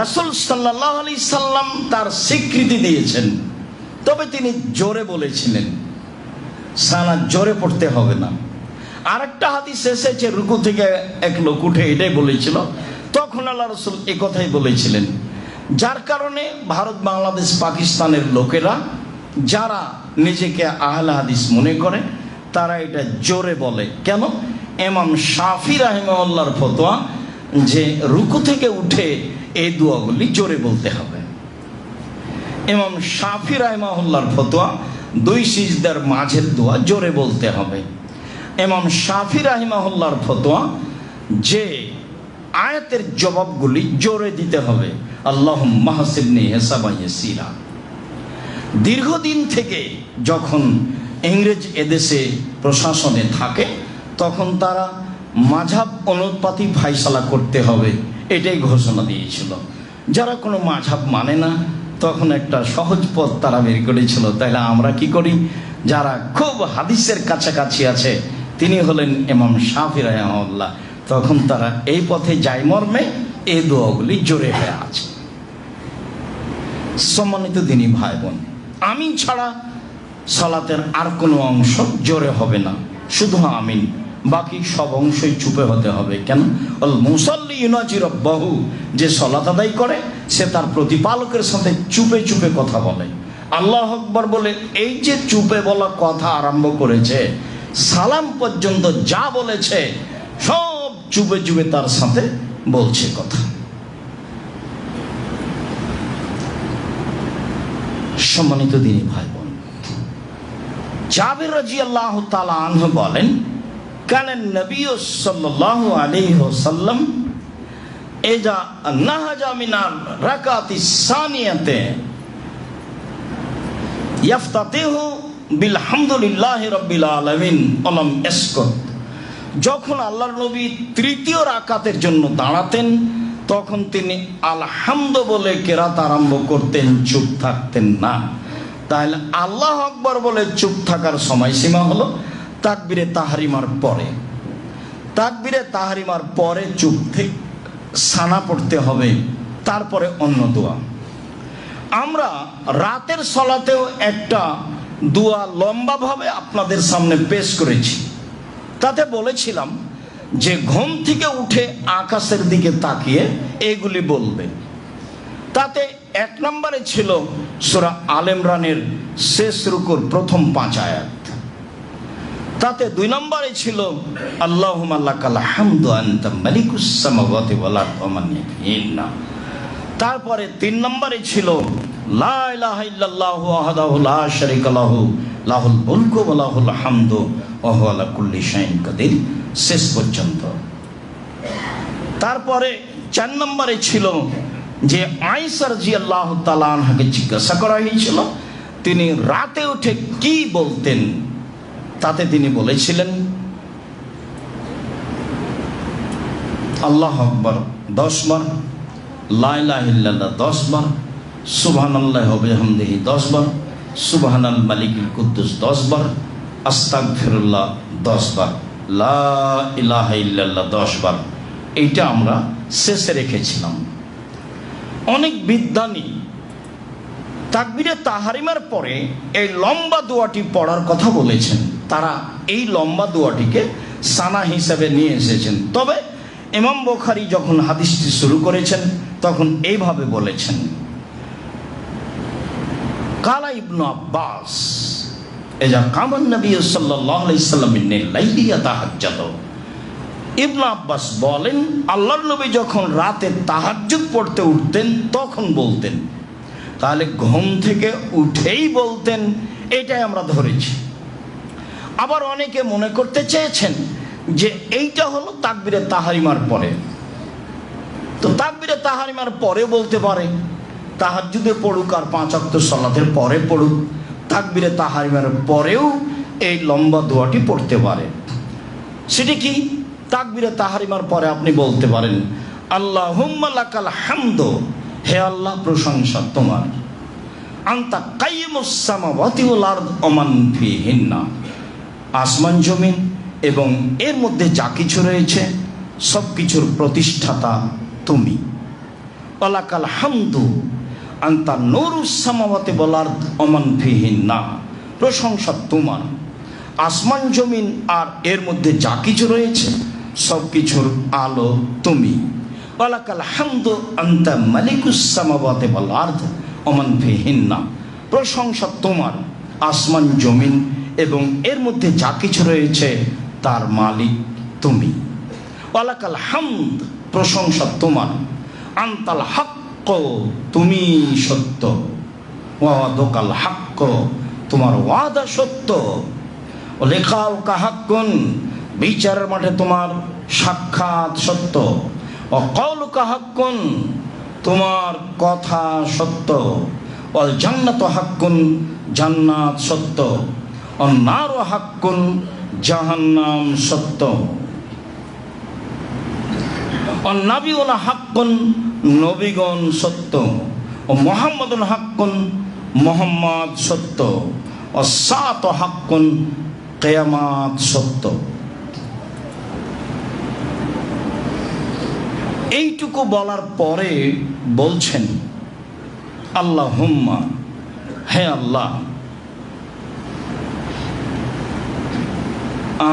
Speaker 1: রাসূল সাল্লাল্লাহু আলাইহি সাল্লাম তার স্বীকৃতি দিয়েছেন, তবে তিনি জোরে বলেছিলেন, সানা জোরে পড়তে হবে না। আরেকটা হাদিস এসেছে, রুকু থেকে এক লোক উঠে এটাই বলেছিল, তখন আল্লাহ রাসূল এই কথাই বলেছিলেন। যার কারণে ভারত, বাংলাদেশ, পাকিস্তানের লোকেরা যারা নিজেকে আহলে হাদিস মনে করে তারা এটা জোরে বলে। কেন? ইমাম শাফি রাহিমাহুল্লাহর ফতোয়া যে রুকু থেকে উঠে এই দোয়াগুলি জোরে বলতে হবে। ইমাম শাফি রাহিমাহুল্লাহর ফতোয়া 2 সিজদার মাঝের দোয়া জোরে বলতে হবে। ইমাম শাফি রাহিমাহুল্লাহর ফতোয়া যে আয়াতের জবাবগুলি জোরে দিতে হবে, আল্লাহুম্মা হাসিবনি হিসাবান ইয়াসীরা। দীর্ঘদিন থেকে যখন ইংরেজ এদেশে প্রশাসনে থাকে তখন তারা মাযহাব অনুপাতি ফায়সালা করতে হবে এটাই ঘোষণা দিয়েছিল। যারা কোনো মাযহাব মানে না তখন একটা সহজ পথ তারা বের করেছিল, তাহলে আমরা কি করি? যারা খুব হাদিসের কাছাকাছি আছে তিনি হলেন ইমাম শাফি রাহিমাহুল্লাহ, তখন তারা এই পথে যায় মর্মে এই দোয়াগুলি জোরে হয়ে আছে। সম্মানিত দিনী ভাই বোন, আমিন ছাড়া সালাতের আর কোনো অংশ জোরে হবে না, শুধু আমিন, বাকি সব অংশই চুপে হতে হবে। কেন? আল মুসাল্লি ইউনাজি রাব্বাহু, যে সালাত আদায় করে সে তার প্রতিপালকের সাথে চুপে চুপে কথা বলে। আল্লাহু আকবার বলে এই যে চুপে বলা কথা আরম্ভ করেছে, সালাম পর্যন্ত যা বলেছে সব চুপে চুপে তার সাথে বলছে কথা। সম্মানিত দিনী ভাই বোন, জাবের রাদিয়াল্লাহু তাআলা আনহু বলেন, কানান নবী সাল্লাল্লাহু আলাইহি ওয়াসাল্লাম ইজা নাহাজা মিনার রাকাতিস সানিয়াতে ইফতাতিহু বিলহামদুলিল্লাহি রাব্বিল আলামিন ওয়ালাম ইয়াসকুত। যখন আল্লাহর নবী তৃতীয় রাকাতের জন্য দাঁড়াতেন তখন তিনি আলহামদু বলে কেরাত আরম্ভ করতেন, চুপ থাকতেন না। তাহলে আল্লাহু আকবার বলে চুপ থাকার সময়সীমা হলো তাকবীরে তাহরিমার পরে। তাকবীরে তাহরিমার পরে চুপ থেকে সানা পড়তে হবে, তারপরে অন্য দোয়া। আমরা রাতের সালাতেও একটা দোয়া লম্বাভাবে আপনাদের সামনে পেশ করেছি। তাতে বলেছিলাম যে ঘুম থেকে উঠে আকাশের দিকে তাকিয়ে এগুলি বলবে। তাতে 1 নম্বরে ছিল সূরা আল ইমরানের শেষ রুকুর প্রথম 5 আয়াত। তাতে 2 নম্বরে ছিল আল্লাহুম্মা লাকাল হামদু আনতা মালিকুস সামাওয়াতি ওয়াল আরদি ওয়া মান ফিহিন্না। তারপরে 3 নম্বরে ছিল লা ইলাহা ইল্লাল্লাহু ওয়াহদাহু লা শারীকা লাহু লাহুল মুলকু ওয়া লাহুল হামদু ওয়া হুয়া আলা কুল্লি শাইইন কাদির, শেষ পর্যন্ত। তারপরে 4 নম্বরে ছিল যে আয়েশা রাদিয়াল্লাহু তাআলা আনহাকে জিজ্ঞাসা করা হয়েছিল তিনি রাতে উঠে কি বলতেন। তাতে তিনি বলেছিলেন আল্লাহু আকবার 10 বার, লা ইলাহা ইল্লাল্লাহ 10 বার, সুবহানাল্লাহি ওয়া বিহামদিহি 10 বার, সুবহানাল মালিকুল কুদ্দুস 10 বার, আস্তাগফিরুল্লাহ 10 বার, লা ইলাহা ইল্লাল্লাহ 10 বার। এইটা আমরা শেষে রেখেছিলাম। অনেক বিদ্বানী তাকবীরে তাহরিমার পরে এই লম্বা দোয়াটি পড়ার কথা বলেছেন। তারা এই লম্বা দোয়াটিকে সানা হিসাবে নিয়ে এসেছেন। তবে ইমাম বুখারী যখন হাদিসটি শুরু করেছেন তখন এইভাবে বলেছেন, কালা ইবনু আব্বাস এজা কামান নবী সাল্লাল্লাহু আলাইহি ওয়াসাল্লাম মিন লাইলি ইয়াতাহাজ্জাদ। ইবনু আব্বাস বলেন আল্লাহর নবী যখন রাতে তাহাজ্জুদ পড়তে উঠতেন তখন বলতেন। তাহলে ঘুম থেকে উঠেই বলতেন, এটাই আমরা ধরেছি। আবার অনেকে মনে করতে চেয়েছেন যে এইটা হলো তাকবীরে তাহরিমার পরে। তো তাকবীরে তাহরিমার পরে বলতে পারে, তাহাজ্জুদে পড়ুক আর 5 ওয়াক্ত সালাতের পরে পড়ুক, তাকবীরে তাহরিমার পরেও এই লম্বা দোয়াটি পড়তে পারে। সেটি কি? তাকবীরে তাহরিমার পরে আপনি বলতে পারেন আল্লাহুম্মা লাকাল হামদু, হে আল্লাহ প্রশংসা তোমার, আনতা কাইয়্যিমুস সামাওয়াতি ওয়াল আরদ ওয়া মান ফিহিন্না, আসমান জমিন এবং এর মধ্যে যা কিছু রয়েছে সব কিছুর প্রতিষ্ঠাতা তুমি। ওয়ালাকাল হামদু আনতা নূরুস সামাওয়াতি ওয়াল আরদ ওয়া মান ফিহিন্না, প্রশংসা তোমার, আসমান জমিন আর এর মধ্যে যা কিছু রয়েছে সব কিছুর আলো তুমি। ওয়ালাকাল হামদু আনতা মালিকুস সামাওয়াতি ওয়াল আরদ ওয়া মান ফিহিন্না, প্রশংসা তোমার, আসমান জমিন এবং এর মধ্যে যা কিছু রয়েছে তার মালিক তুমি। ওয়ালাকাল হামদ, প্রশংসা তোমার, আনতাল হাক্ক, তুমি সত্য, ওয়াদাকাল হাক্ক, তোমার ওয়াদা সত্য, লিকাউকা হাক্কুন, বিচারের মাঠে তোমার সাক্ষাৎ সত্য, ও কওলুকা হাক্কুন, তোমার কথা সত্য, ওয়াল জান্নাতু হাক্কুন, জান্নাত সত্য, ও নারু হাক্কুন, জাহান্নাম সত্য, ও নাবিউনা হাক্কুন, নবীগণ সত্য, ও মুহাম্মাদুন হাক্কুন, মুহাম্মদ সত্য, ও সাআতু হাক্কুন, কিয়ামত সত্য। এইটুকু বলার পরে বলছেন আল্লাহুম্মা, হে আল্লাহ,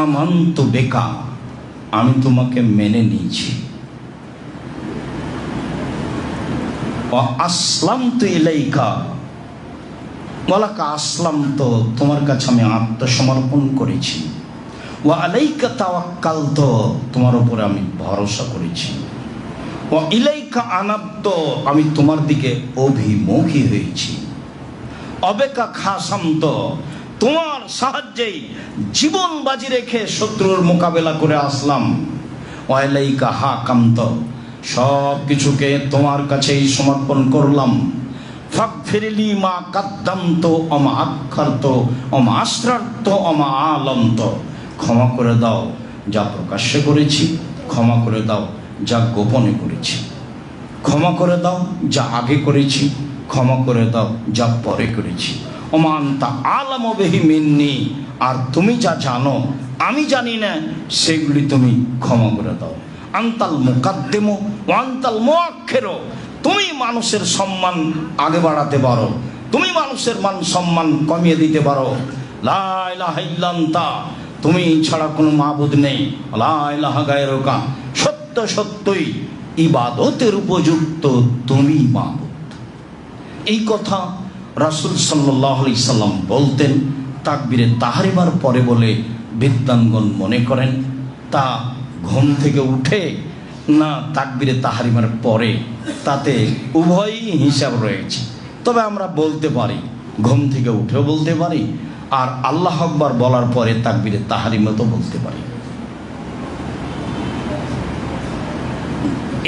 Speaker 1: আমানতু বিকা, আমি তোমাকে মেনে নিয়েছি, ওয়া আসলামতু ইলাইকা, ওয়ালাকা আসলামতু, তোমার কাছে আমি আত্মসমর্পণ করেছি, ওয়া আলাইকা তাওয়াক্কালতু, তোমার উপরে আমি ভরসা করেছি, ওয়া ইলাইকা আনাবতু, আমি তোমার দিকে অভিমুখী হয়েছি, অবেকা খাসামতু, তোমার সাহায্যেই জীবন বাজি রেখে শত্রুর মোকাবেলা করে আসলাম, ওয়া ইলাইকা হাকামতু, সব কিছুকে তোমার কাছেই সমর্পণ করলাম, ফাগফিরলি মা কাদ্দামতু ওয়া মা আখারতু ওয়া মা আসরারতু ওয়া মা আলামতু, ক্ষমা করে দাও যা প্রকাশ্যে করেছি, ক্ষমা করে দাও যা গোপনে করেছি, ক্ষমা করে দাও যা আগে করেছি, ক্ষমা করে দাও যা পরে করেছি, ওয়া মা আনতা আলামু বিহি মিন্নি, আর তুমি যা জানো আমি জানি না সেগুলি তুমি ক্ষমা করে দাও, আনতাল মুকাদ্দিমু ওয়া আনতাল মুআক্খিরু, তুমি মানুষের সম্মান আগে বাড়াতে পারো, তুমি মানুষের মান সম্মান কমিয়ে দিতে পারো, লা ইলাহা ইল্লা আনতা, তুমি ছাড়া কোনো মাবুদ নেই, লা ইলাহা গায়রুকা, সত্য সত্যই ইবাদতের উপযুক্ত তুমি মাবুদ। এই কথা রাসূল সাল্লাল্লাহু আলাইহি সাল্লাম বলতেন তাকবীরে তাহরিমার পরে বলে বিদ্বানগণ মনে করেন। তা ঘুম থেকে উঠে না তাকবীরে তাহরিমার পরে, তাতে উভয়ই হিসাব রয়েছে। তবে আমরা বলতে পারি, ঘুম থেকে উঠেও বলতে পারি আর আল্লাহ আকবার বলার পরে তাকবীরে তাহরিমা তো বলতে পারি।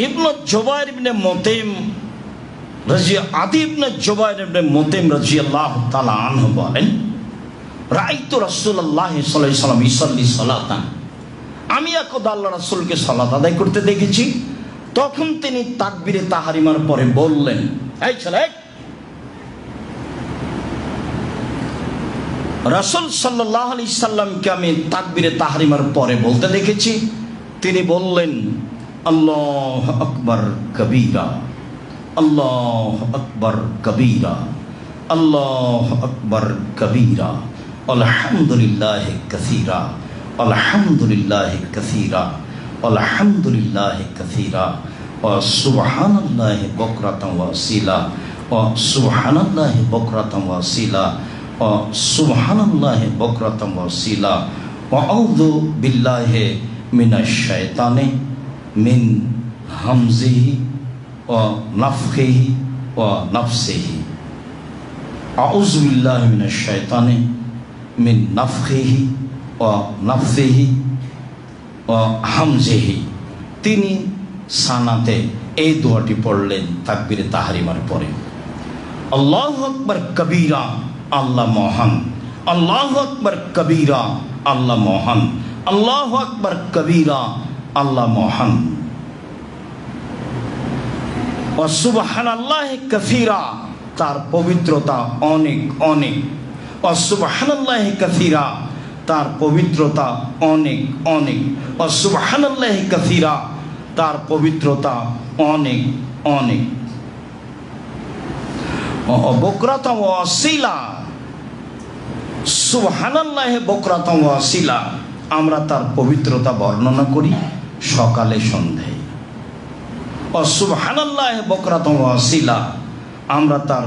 Speaker 1: ইবনে জুবাইর ইবনে মুতিম আদি ইবনে জুবাইর ইবনে মুতিম রাদিয়াল্লাহু তাআলা আনহু বলেন, রাআইতু রাসূলুল্লাহ সাল্লাল্লাহু আলাইহি ওয়াসাল্লাম ইসাল্লি সালাতান, আমি একদা আল্লাহ রাসূলকে সালাত আদায় করতে দেখেছি। তখন তিনি তাকবীরে তাহরিমার পরে বললেন, এই ছেলে, রাসূল সাল্লাল্লাহু আলাইহি সাল্লামকে আমি তাকবীরে তাহরিমার পরে বলতে দেখেছি। তিনি বললেন, আল্লাহু আকবার কবীরা, আল্লাহু আকবার কবীরা, আল্লাহু আকবার কবীরা, আলহামদুলিল্লাহি কাসীরা, আলহামদুলিল্লাহি কাসীরা, আলহামদুলিল্লাহি কাসীরা, ওয়া সুবহানাল্লাহি বুকরাতান ওয়া আসীলা, ওয়া সুবহানাল্লাহি বুকরাতান ওয়া আসীলা, ওয়া সুবহানাল্লাহি বুকরাতান ওয়া আসীলা, ওয়া আউযু বিল্লাহি মিনাশ শাইতানি মিন হামজিহি ওয়া নাফখিহি ওয়া নাফসিহি, আউযু বিল্লাহি মিনাশ শাইতানি মিন নাফখিহি ওয়া নাফসিহি ওয়া হামজিহি। তিনি সানাতে এই দোয়াটি পড়লেন তাকবীরে তাহরিমার পরে। আল্লাহু আকবার কবীরা, আল্লাহ মহান, আল্লাহু আকবার কবীরা, আল্লাহ মহান, আল্লাহু আকবার কবীরা, আল্লাহ মহান, ওয়া সুবহানাল্লাহি কাসীরা, তার পবিত্রতা অনেক অনেক, ওয়া সুবহানাল্লাহি কাসীরা, তার পবিত্রতা অনেক অনেক, ওয়া সুবহানাল্লাহি কাসীরা, তার পবিত্রতা অনেক অনেক, বুকরাতান ওয়া আসীলা, সুবহানাল্লাহি বুকরাতান ওয়া আসীলা, আমরা তার পবিত্রতা বর্ণনা করি সকালে সন্ধ্যায়। ও সুবহানাল্লাহি বুকরাতান ওয়া আসীলা, আমরা তার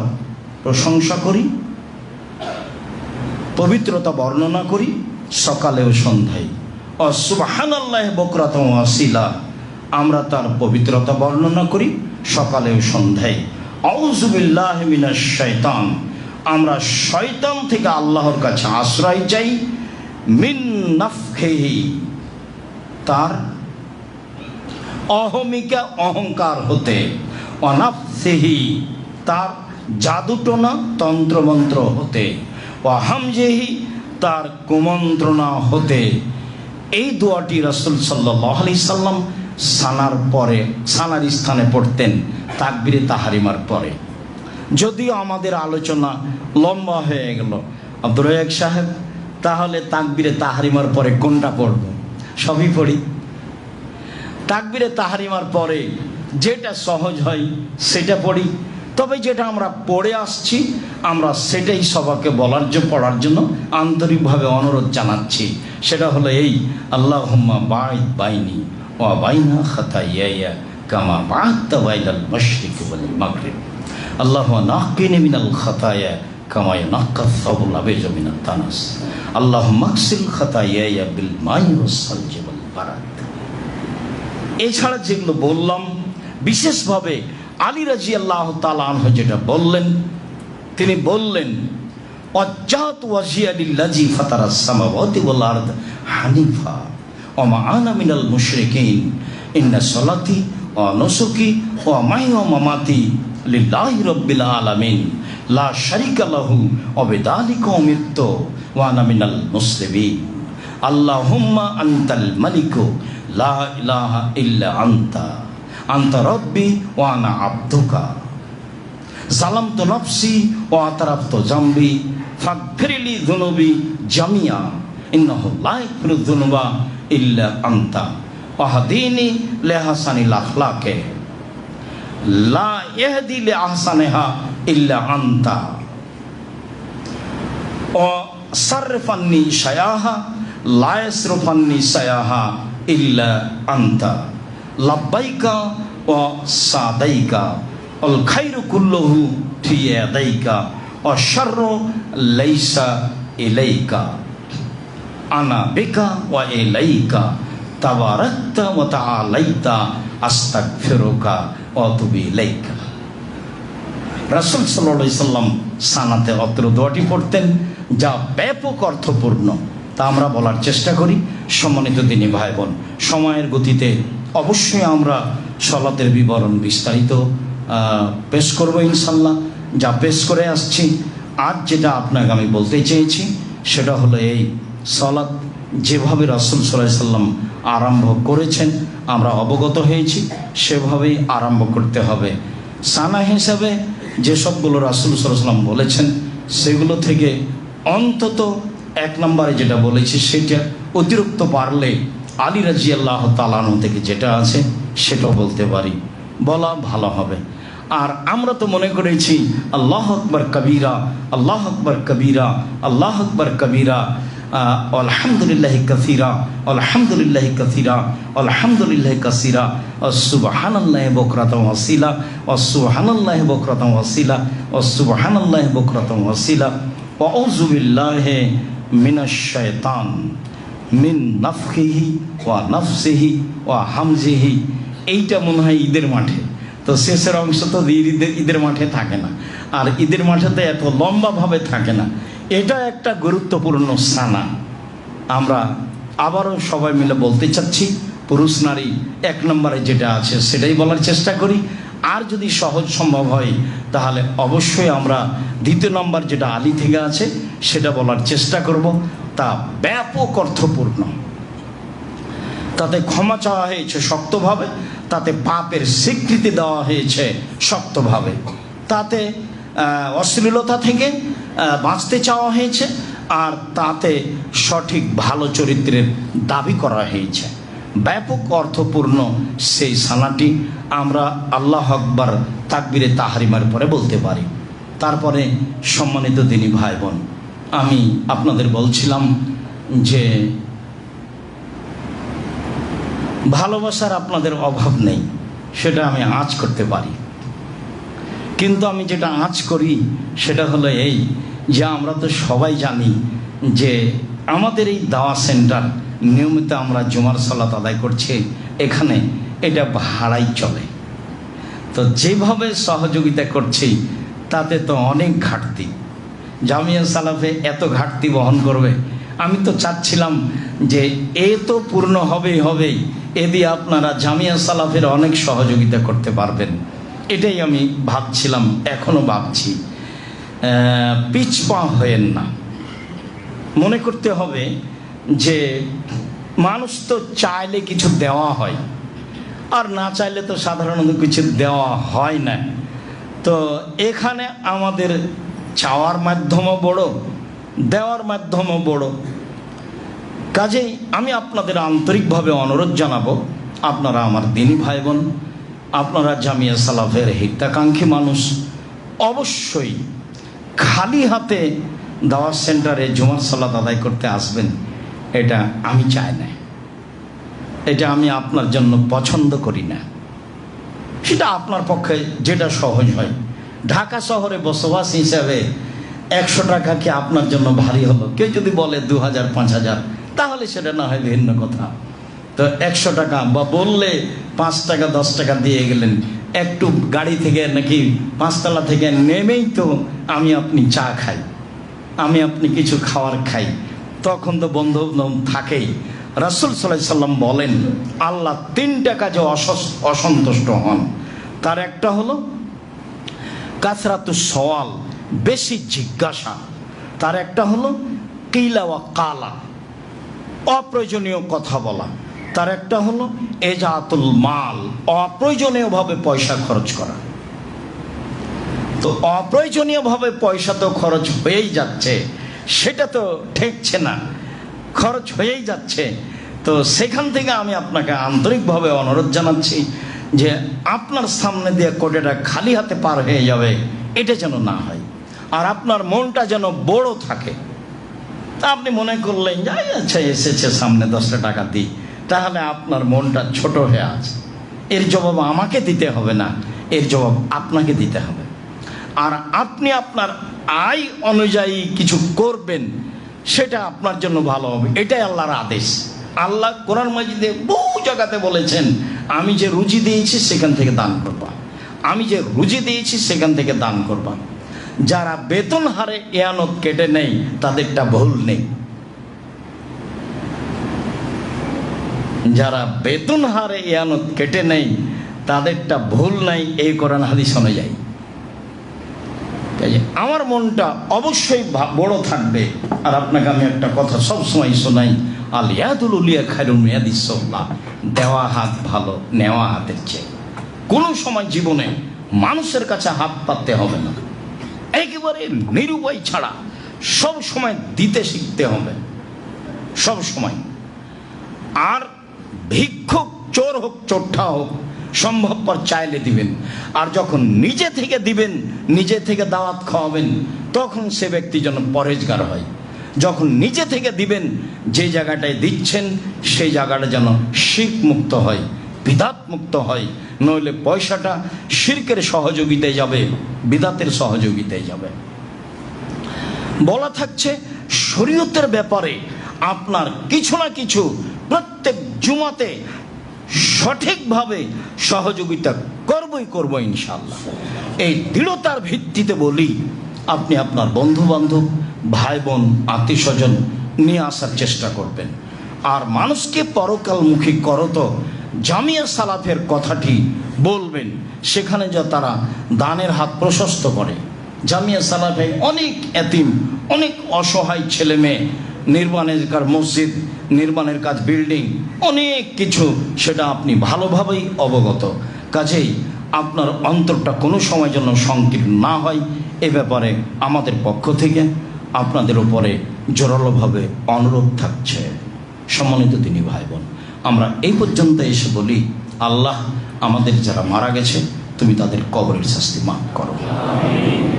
Speaker 1: প্রশংসা করি, পবিত্রতা বর্ণনা করি সকালে ও সন্ধ্যায়। ও সুবহানাল্লাহি বুকরাতান ওয়া আসীলা, আমরা তার পবিত্রতা বর্ণনা করি সকালে ও সন্ধ্যায়। আউযু বিল্লাহি মিনাশ শাইতান, আমরা শয়তান থেকে আল্লাহর কাছে আশ্রয় চাই। মিন নাফখিহি, তার অহমিকা অহংকার হতে, অনাফসিহি, তার জাদুটোনা তন্ত্রমন্ত্র হতে, ও হামজিহি, তার কুমন্ত্রণা হতে। এই দোয়াটি রাসূল সাল্লাল্লাহু আলাইহি সাল্লাম সানার পরে, সানার স্থানে পড়তেন তাকবীরে তাহরিমার পরে। যদিও আমাদের আলোচনা লম্বা হয়ে গেল আব্দুর রাজ্জাক সাহেব, তাহলে তাকবীরে তাহরিমার পরে কোনটা পড়ব? সবই পড়ি। তাকবীরে তাহরিমার পরে যেটা সহজ হয় সেটা পড়ি, তবে যেটা আমরা পড়ে আসছি আমরা সেটাই সবাইকে পড়ার জন্য আন্তরিকভাবে অনুরোধ জানাচ্ছি। সেটা হলো এই, আল্লাহুম্মা বাঈদ বাইনি ওয়া বাইনা খাতায়ায়া কামা বা'আদতা বাইনাল মাশরিকি ওয়াল মাগরিব, আল্লাহুম্মা নাক্কিনি মিনাল খাতায়া কামা ইয়ানাক্কাস সাবুল আবিজু মিনাত তানাস, আল্লাহুম্মা আগসিল খাতায়ায়া বিল মাই ওয়াস সালজি ওয়াল বারাদ। এছাড়া যেগুলো বললাম, বিশেষভাবে আলী রাদিয়াল্লাহু তাআলা আনহু যেটা বললেন, তিনি বললেন, ওয়াজ্জাহতু ওয়াজহিয়া লিল্লাযী ফাতারাস সামাওয়াতি ওয়াল আরদ হানিফা ওয়া মা আনা মিনাল মুশরিকিন, ইন্না সালাতি ওয়া নুসুকি ওয়া মাহইয়া ওয়া মামাতি লিল্লাহি রাব্বিল আলামিন, লা শারীকা লাহু ওয়া বিযালিকা উমিরতু ওয়া আনা মিনাল মুসলিমিন, আল্লাহুম্মা আনতাল মালিকু লা ইলাহা ইল্লা আনতা, আনতা রব্বি ওয়া আনা আবদুকা, যালামতু নাফসি ওয়া আতরাফতু জামবি ফাগফিরলি যুনুবি জামিয়া, ইন্নাহু লা ইয়াগফিরুয যুনুবা ইল্লা আনতা, ওয়াহদিনি লিহাসানিল আখলাকি লা ইয়াহদি লিআহসানিহা ইল্লা আনতা, ওয়া সাররিফান্নি শায়াহা লা ইয়াসরিফান্নি শায়াহা ইল্লা আনতা, লাব্বাইকা ওয়া সাদাইকা আল খায়রু কুল্লুহু ফি ইয়াদাইকা ওয়া শাররু লাইসা ইলাইকা, আনা বিকা ওয়া ইলাইকা তাবারাকতা ওয়া তাআলাইতা আস্তাগফিরুকা ওয়া আতুবু ইলাইকা। রাসূল সাল্লাল্লাহু আলাইহি সাল্লাম সানাতে অত্র দোয়াটি পড়তেন। যা ব্যাপক অর্থপূর্ণ, তা আমরা বলার চেষ্টা করি। সম্মানিত দিনী ভাই বোন, সময়ের গতিতে অবশ্যই আমরা সালাতের বিবরণ বিস্তারিত পেশ করবো ইনশাল্লাহ। যা পেশ করে আসছি, আজ যেটা আপনাকে আমি বলতে চেয়েছি সেটা হলো এই, সালাত যেভাবে রাসূল সাল্লাল্লাহু আলাইহি সাল্লাম আরম্ভ করেছেন আমরা অবগত হয়েছি, সেভাবেই আরম্ভ করতে হবে। সানা হিসাবে যে সবগুলো রাসূল সাল্লাল্লাহু আলাইহি সাল্লাম বলেছেন সেগুলো থেকে অন্তত 1 নম্বরে যেটা বলেছি সেটা অতিরিক্ত পারলে আলী রাদিয়াল্লাহু তাআলা আনহু থেকে যেটা আছে সেটাও বলতে পারি, বলা ভালো হবে। আর আমরা তো মনে করেছি আল্লাহু আকবার কবীরা, আল্লাহু আকবার কবীরা, আল্লাহু আকবার কবীরা, আলহামদুলিল্লাহি কাসীরা, আলহামদুলিল্লাহি কাসীরা, আলহামদুলিল্লাহি কাসীরা, সুবহানাল্লাহি বুকরাতাও ওয়াসিলা, সুবহানাল্লাহি বুকরাতাও ওয়াসিলা, সুবহানাল্লাহি বুকরাতাও ওয়াসিলা, ওয়া আউযু বিল্লাহি মিনাশ শাইতান মিন নাফখিহি ওয়া নাফসিহি ওয়া হামজিহি। এইটা মনে হয় ঈদের মাঠে, তো শেষের অংশ তো ঈদের মাঠে থাকে না, আর ঈদের মাঠেতে এত লম্বাভাবে থাকে না। এটা একটা গুরুত্বপূর্ণ সানা। আমরা আবারও সবাই মিলে বলতে চাচ্ছি, পুরুষ নারী 1 নম্বরে যেটা আছে সেটাই বলার চেষ্টা করি। আর যদি সহজ সম্ভব হয় তাহলে অবশ্যই আমরা 2 নম্বর যেটা আলী থেকে আছে সেটা বলার চেষ্টা করব। তা ব্যাপক অর্থপূর্ণ, তাতে ক্ষমা চাওয়া হয়েছে শক্তভাবে, তাতে পাপের স্বীকৃতি দেওয়া হয়েছে শক্তভাবে, তাতে অশ্লীলতা থেকে বাঁচতে চাওয়া হয়েছে, আর তাতে সঠিক ভালো চরিত্রের দাবি করা হয়েছে। ব্যাপক অর্থপূর্ণ সেই সানাটি আমরা আল্লাহু আকবার তাকবীরে তাহরিমার পরে বলতে পারি। তারপরে সম্মানিত দিনী ভাই বোন, আমি আপনাদের বলছিলাম যে ভালোবাসার আপনাদের অভাব নেই, সেটা আমি আঁচ করতে পারি। কিন্তু আমি যেটা আঁচ করি সেটা হলো এই যে আমরা তো সবাই জানি যে আমাদের এই দাওয়া সেন্টার নিয়মিত আমরা জুমার সালাত আদায় করছি এখানে, এটা ভাড়াই চলে। তো যেভাবে সহযোগিতা করছি তাতে তো অনেক ঘাটতি, জামিয়া সালাফে এত ঘাটতি বহন করবে। আমি তো চাচ্ছিলাম যে এ তো পূর্ণ হবেই, এ দিয়ে আপনারা জামিয়া সালাফের অনেক সহযোগিতা করতে পারবেন, এটাই আমি ভাবছিলাম, এখনও ভাবছি। পিছপা হয়েন না, মনে করতে হবে যে মানুষ তো চাইলে কিছু দেওয়া হয়, আর না চাইলে তো সাধারণত কিছু দেওয়া হয় না। তো এখানে আমাদের চাওয়ার মাধ্যমও বড়, দেওয়ার মাধ্যমও বড়। কাজেই আমি আপনাদের আন্তরিকভাবে অনুরোধ জানাবো, আপনারা আমার দিনী ভাই বোন, আপনারা জামিয়া সালাফের হিতাকাঙ্ক্ষী মানুষ, অবশ্যই খালি হাতে দাওয়াত সেন্টারে জুমার সালাত আদায় করতে আসবেন, এটা আমি চাই না, এটা আমি আপনার জন্য পছন্দ করি না। সেটা আপনার পক্ষে যেটা সহজ হয়। ঢাকা শহরে বসবাস হিসাবে 100 টাকা কি আপনার জন্য ভারী হলো? কেউ যদি বলে 2000 5000 তাহলে সেটা না হয় ভিন্ন কথা। তো 100 টাকা বা বললে 5 টাকা 10 টাকা দিয়ে গেলেন, একটু গাড়ি থেকে নাকি 5 তলা থেকে নেমেই তো আমি আপনি চা খাই, আমি আপনি কিছু খাওয়ার খাই, তখন তো বন্ধু থাকেই। রাসূল সাল্লাল্লাহু আলাইহি সাল্লাম বলেন আল্লাহ 3টা কাজে অসন্তুষ্ট হন। তার একটা হলো কাসরাতুস সওয়াল, বেশি জিজ্ঞাসা। তার একটা হলো কিলা ওয়া কালা, অপ্রয়োজনীয় কথা বলা। তার একটা হলো এজাতুল মাল, অপ্রয়োজনীয়ভাবে পয়সা খরচ করা। তো অপ্রয়োজনীয়ভাবে পয়সা তো খরচ হয়েই যাচ্ছে, সেটা তো ঠেকছে না, খরচ হয়েই যাচ্ছে। তো সেখান থেকে আমি আপনাকে আন্তরিকভাবে অনুরোধ জানাচ্ছি যে আপনার সামনে দিয়ে কোটিটা খালি হাতে পার হয়ে যাবে, এটা যেন না হয়। আর আপনার মনটা যেন বড় থাকে। আপনি মনে করলেন যে আচ্ছা এসেছে সামনে 10টা টাকা দিই, তাহলে আপনার মনটা ছোট হয়ে আছে। এর জবাব আমাকে দিতে হবে না, এর জবাব আপনাকে দিতে হবে। আর আপনি আপনার আয় অনুযায়ী কিছু করবেন, সেটা আপনার জন্য ভালো হবে। এটাই আল্লাহর আদেশ। আল্লাহ কোরআন মাজিদে বহু জায়গাতে বলেছেন আমি যে রুজি দিয়েছি সেখান থেকে দান করবা, আমি যে রুজি দিয়েছি সেখান থেকে দান করবা। যারা বেতন হারে এয়ানত কেটে নেই তাদেরটা ভুল নেই। যারা বেতন হারে এয়ানত কেটে নেই তাদেরটা ভুল নাই, এই কোরআন হাদিস অনুযায়ী। আমার মনটা অবশ্যই বড় থাকবে। আর আপনাকে আমি একটা কথা সবসময় শোনাই, আল ইয়াদুল উলিয়া খায়রুম মিন ইয়াদিস সুফলা, দেওয়া হাত ভালো নেওয়া হাতের চেয়ে। কোনো সময় জীবনে মানুষের কাছে হাত পাততে হবে না, একেবারে নিরুপায় ছাড়া সব সময় দিতে শিখতে হবে, সব সময়। আর ভিক্ষুক চোর হোক চোরঠা হোক সম্ভবপর চাইলে দিবেন, আর যখন নিজে থেকে দিবেন, নিজে থেকে দাওয়াত খাওয়াবেন, তখন সে ব্যক্তি যেন পরেজগার হয়। যখন নিজে থেকে দিবেন, যে জায়গাটায় দিচ্ছেন সেই জায়গাটা যেন শিরক মুক্ত হয়, বিদাত মুক্ত হয়, নইলে পয়সাটা শিরকের সহযোগিতায় যাবে, বিদাতের সহযোগিতায় যাবে। বলা থাকছে শরীয়তের ব্যাপারে আপনার কিছু না কিছু প্রত্যেক জুমাতে সঠিকভাবে সহযোগিতা করব ইনশাআল্লাহ। এই দৃঢ়তার ভিত্তিতে বলি, আপনি আপনার বন্ধু বান্ধব, ভাই বোন, আত্মীয় স্বজন নিয়ে আসার চেষ্টা করবেন। আর মানুষকে পরকালমুখী করত জামিয়া সালাফের কথাটি বলবেন, সেখানে যা তারা দানের হাত প্রশস্ত করে। জামিয়া সালাফে অনেক এতিম, অনেক অসহায় ছেলে মেয়ে, নির্মাণের কাজ মসজিদ, নির্মাণের কাজ বিল্ডিং, অনেক কিছু, সেটা আপনি ভালোভাবেই অবগত। কাজেই আপনার অন্তরটা কোনো সময় যেন সংকীর্ণ না হয়, এ ব্যাপারে আমাদের পক্ষ থেকে আপনাদের উপরে জোরালোভাবে অনুরোধ থাকছে। সম্মানিত দিনী ভাই বোন, আমরা এই পর্যন্ত এসে বলি, আল্লাহ আমাদের যারা মারা গেছে তুমি তাদের কবরের শাস্তি মাফ করো,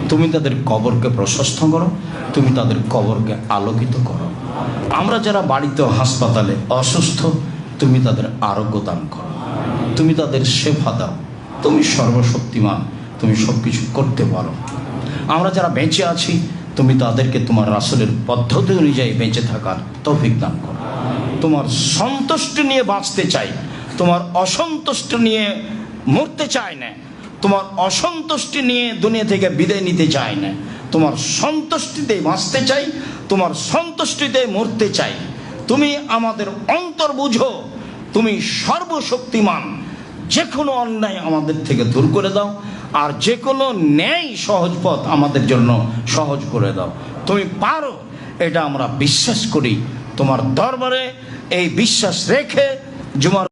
Speaker 1: তুমি তাদের কবরকে প্রশস্ত করো, তুমি তাদের কবরকে আলোকিত করো। আমরা যারা বাড়িতে হাসপাতালে অসুস্থ, তুমি তাদের আরোগ্য দান করো, তুমি তাদের সেবা দাও, তুমি সর্বশক্তিমান, তুমি সব কিছু করতে পারো। আমরা যারা বেঁচে আছি, তুমি তাদেরকে তোমার রাসূলের পদ্ধতি অনুযায়ী বেঁচে থাকার তৌফিক দান করো। তোমার সন্তুষ্টি নিয়ে বাঁচতে চাই, তোমার অসন্তুষ্টি নিয়ে মরতে চাই না, তোমার অসন্তুষ্টি নিয়ে দুনিয়া থেকে বিদায় নিতে চাই না, তোমার সন্তুষ্টিতে বাঁচতে চাই, তোমার সন্তুষ্টিতে মরতে চাই। তুমি আমাদের অন্তর বুঝো, তুমি সর্বশক্তিমান, যে কোনো অন্যায় আমাদের থেকে দূর করে দাও, আর যে কোনো ন্যায় সহজ পথ আমাদের জন্য সহজ করে দাও। তুমি পারো, এটা আমরা বিশ্বাস করি। তোমার দরবারে এই বিশ্বাস রেখে জুমার